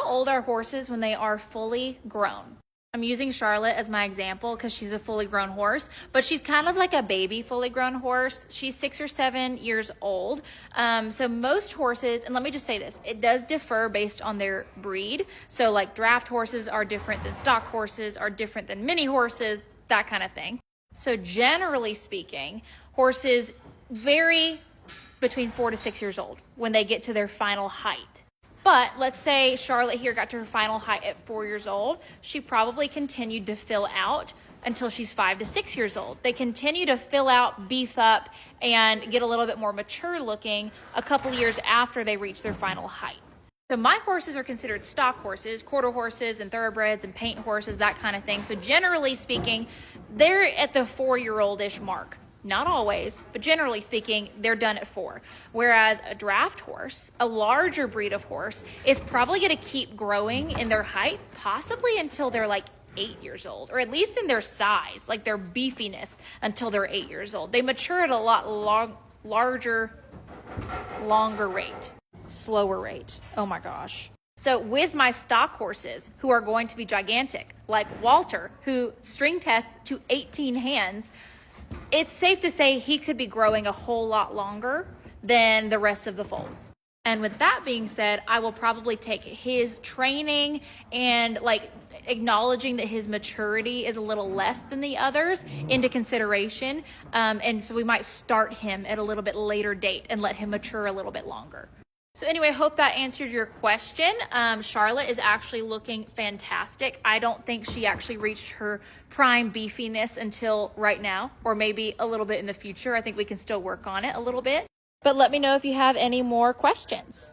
how old are horses when they are fully grown? I'm using Charlotte as my example because she's a fully grown horse, but she's kind of like a baby fully grown horse. She's 6 or 7 years old. So most horses, and let me just say this, it does differ based on their breed. So like draft horses are different than stock horses, are different than mini horses, that kind of thing. So generally speaking, horses vary between 4 to 6 years old when they get to their final height. But let's say Charlotte here got to her final height at 4 years old. She probably continued to fill out until she's 5 to 6 years old. They continue to fill out, beef up, and get a little bit more mature looking a couple years after they reach their final height. So my horses are considered stock horses, quarter horses and thoroughbreds and paint horses, that kind of thing. So generally speaking, they're at the 4-year-old-ish mark. Not always, but generally speaking, they're done at 4. Whereas a draft horse, a larger breed of horse, is probably going to keep growing in their height, possibly until they're like 8 years old, or at least in their size, like their beefiness until they're 8 years old. They mature at a lot longer rate, slower rate. Oh my gosh. So with my stock horses who are going to be gigantic, like Walter, who string tests to 18 hands, it's safe to say he could be growing a whole lot longer than the rest of the foals. And with that being said, I will probably take his training and like acknowledging that his maturity is a little less than the others into consideration. And so we might start him at a little bit later date and let him mature a little bit longer. So anyway, I hope that answered your question. Charlotte is actually looking fantastic. I don't think she actually reached her prime beefiness until right now, or maybe a little bit in the future. I think we can still work on it a little bit. But let me know if you have any more questions.